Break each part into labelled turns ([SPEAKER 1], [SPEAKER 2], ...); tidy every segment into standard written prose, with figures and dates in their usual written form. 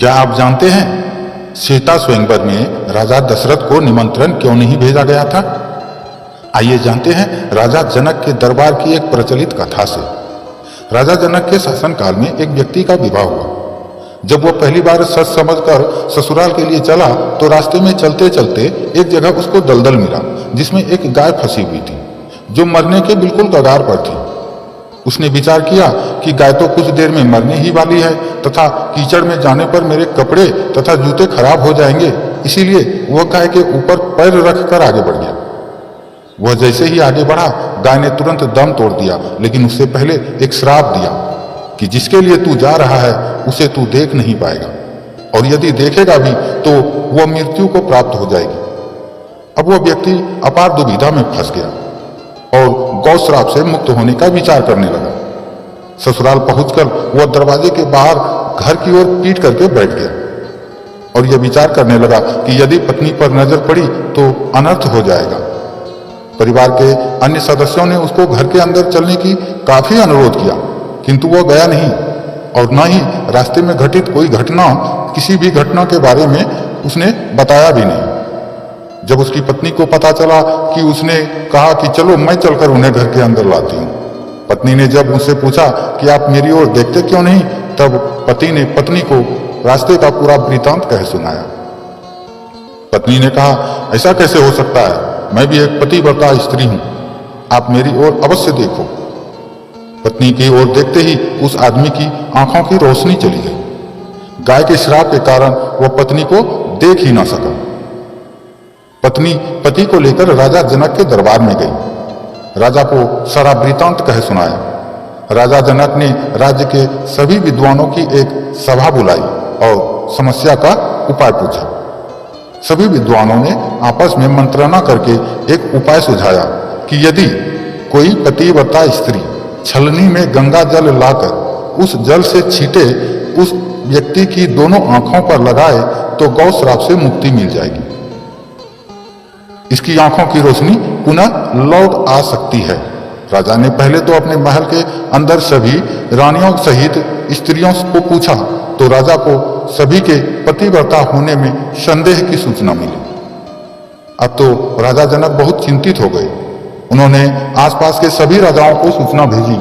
[SPEAKER 1] क्या आप जानते हैं सीता स्वयंवर में राजा दशरथ को निमंत्रण क्यों नहीं भेजा गया था? आइए जानते हैं राजा जनक के दरबार की एक प्रचलित कथा से। राजा जनक के शासनकाल में एक व्यक्ति का विवाह हुआ। जब वह पहली बार सच समझकर ससुराल के लिए चला तो रास्ते में चलते चलते एक जगह उसको दलदल मिला जिसमें एक गाय फंसी हुई थी जो मरने के बिल्कुल कगार पर थी। उसने विचार किया कि गाय तो कुछ देर में मरने ही वाली है तथा कीचड़ में जाने पर मेरे कपड़े तथा जूते खराब हो जाएंगे, इसीलिए वह गाय के ऊपर पैर रखकर आगे बढ़ गया। वह जैसे ही आगे बढ़ा गाय ने तुरंत दम तोड़ दिया, लेकिन उससे पहले एक श्राप दिया कि जिसके लिए तू जा रहा है उसे तू देख नहीं पाएगा और यदि देखेगा भी तो वह मृत्यु को प्राप्त हो जाएगी। अब वह व्यक्ति अपार दुविधा में फंस गया और गौ श्राप से मुक्त होने का विचार करने लगा। ससुराल पहुंचकर वह दरवाजे के बाहर घर की ओर पीट करके बैठ गया और यह विचार करने लगा कि यदि पत्नी पर नजर पड़ी तो अनर्थ हो जाएगा। परिवार के अन्य सदस्यों ने उसको घर के अंदर चलने की काफी अनुरोध किया, किंतु वह गया नहीं और न ही रास्ते में घटित कोई घटना, किसी भी घटना के बारे में उसने बताया भी नहीं। जब उसकी पत्नी को पता चला कि उसने कहा कि चलो मैं चलकर उन्हें घर के अंदर लाती हूँ। पत्नी ने जब उनसे पूछा कि आप मेरी ओर देखते क्यों नहीं, तब पति ने पत्नी को रास्ते का पूरा वृतांत कह सुनाया। पत्नी ने कहा, ऐसा कैसे हो सकता है, मैं भी एक पतिव्रता स्त्री हूँ, आप मेरी ओर अवश्य देखो। पत्नी की ओर देखते ही उस आदमी की आंखों की रोशनी चली गई। गाय के श्राप के कारण वह पत्नी को देख ही ना सका। पत्नी पति को लेकर राजा जनक के दरबार में गई। राजा को सारा वृतांत कह सुनाया। राजा जनक ने राज्य के सभी विद्वानों की एक सभा बुलाई और समस्या का उपाय पूछा। सभी विद्वानों ने आपस में मंत्रणा करके एक उपाय सुझाया कि यदि कोई पतिव्रता स्त्री छलनी में गंगा जल लाकर उस जल से छींटे उस व्यक्ति की दोनों आंखों पर लगाए तो गौ श्राप से मुक्ति मिल जाएगी। इसकी आंखों की रोशनी पुनः लौट आ सकती है। राजा ने पहले तो अपने महल के अंदर सभी रानियों सहित स्त्रियों को पूछा तो राजा को सभी के पतिव्रता होने में संदेह की सूचना मिली। अब तो राजा जनक बहुत चिंतित हो गए। उन्होंने आसपास के सभी राजाओं को सूचना भेजी।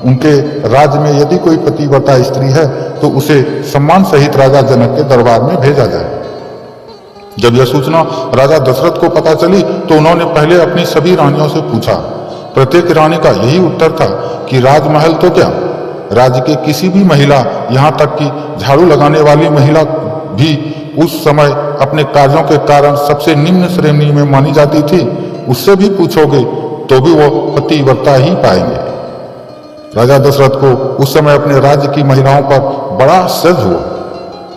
[SPEAKER 1] उनके राज्य में यदि कोई पतिव्रता स्त्री है तो उसे सम्मान सहित राजा जनक के दरबार में भेजा जाए। जब यह सूचना राजा दशरथ को पता चली तो उन्होंने पहले अपनी सभी रानियों से पूछा। प्रत्येक रानी का यही उत्तर था कि राजमहल तो क्या, राज्य के किसी भी महिला, यहाँ तक कि झाड़ू लगाने वाली महिला भी उस समय अपने कार्यों के कारण सबसे निम्न श्रेणी में मानी जाती थी, उससे भी पूछोगे तो भी वो पतिव्रता ही पाएंगे। राजा दशरथ को उस समय अपने राज्य की महिलाओं पर बड़ा आश्चर्य हुआ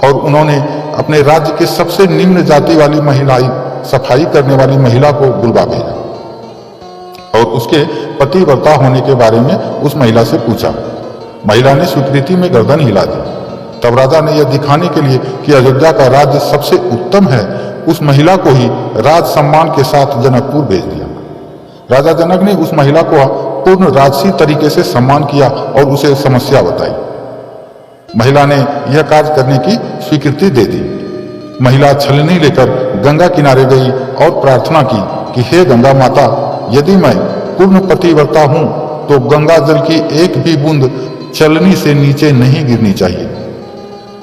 [SPEAKER 1] और उन्होंने अपने राज्य के सबसे निम्न जाति वाली महिलाई सफाई करने वाली महिला को बुलवा भेजा और उसके पतिव्रता होने के बारे में उस महिला से पूछा। महिला ने स्वीकृति में गर्दन हिला दी। तब राजा ने यह दिखाने के लिए कि अयोध्या का राज्य सबसे उत्तम है, उस महिला को ही राज सम्मान के साथ जनकपुर भेज दिया। राजा जनक ने उस महिला को पूर्ण राजसी तरीके से सम्मान किया और उसे समस्या बताई। महिला ने यह कार्य करने की स्वीकृति दे दी। महिला छलनी लेकर गंगा किनारे गई और प्रार्थना की कि हे गंगा माता, यदि मैं पूर्ण पतिव्रता हूं तो गंगा जल की एक भी बूंद छलनी से नीचे नहीं गिरनी चाहिए।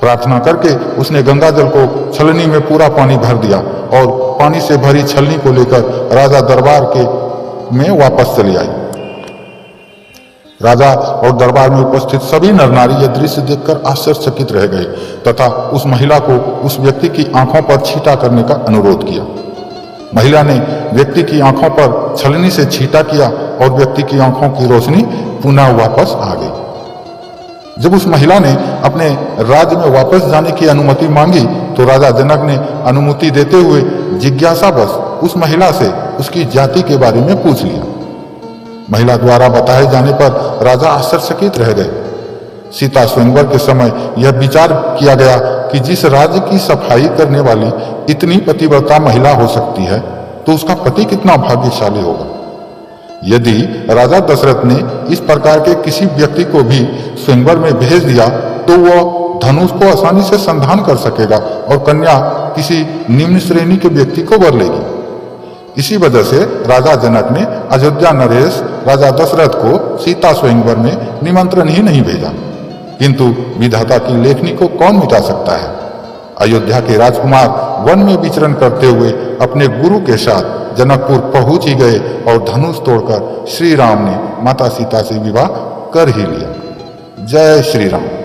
[SPEAKER 1] प्रार्थना करके उसने गंगा जल को छलनी में पूरा पानी भर दिया और पानी से भरी छलनी को लेकर राजा दरबार में वापस चली आई। राजा और दरबार में उपस्थित सभी नर नारी यह दृश्य देखकर आश्चर्यचकित रह गए तथा उस महिला को उस व्यक्ति की आंखों पर छींटा करने का अनुरोध किया। महिला ने व्यक्ति की आंखों पर छलनी से छींटा किया और व्यक्ति की आंखों की रोशनी पुनः वापस आ गई। जब उस महिला ने अपने राज्य में वापस जाने की अनुमति मांगी तो राजा जनक ने अनुमति देते हुए जिज्ञासावश उस महिला से उसकी जाति के बारे में पूछ लिया। महिला द्वारा बताए जाने पर राजा आश्चर्यचकित रह गए। सीता स्वयंवर के समय यह विचार किया गया कि जिस राज्य की सफाई करने वाली इतनी पतिव्रता महिला हो सकती है तो उसका पति कितना भाग्यशाली होगा। यदि राजा दशरथ ने इस प्रकार के किसी व्यक्ति को भी स्वयंवर में भेज दिया तो वह धनुष को आसानी से संधान कर सकेगा और कन्या किसी निम्न श्रेणी के व्यक्ति को वर लेगी। इसी वजह से राजा जनक ने अयोध्या नरेश राजा दशरथ को सीता स्वयंवर में निमंत्रण ही नहीं भेजा। किंतु विधाता की लेखनी को कौन मिटा सकता है। अयोध्या के राजकुमार वन में विचरण करते हुए अपने गुरु के साथ जनकपुर पहुंच ही गए और धनुष तोड़कर श्री राम ने माता सीता से विवाह कर ही लिया। जय श्री राम।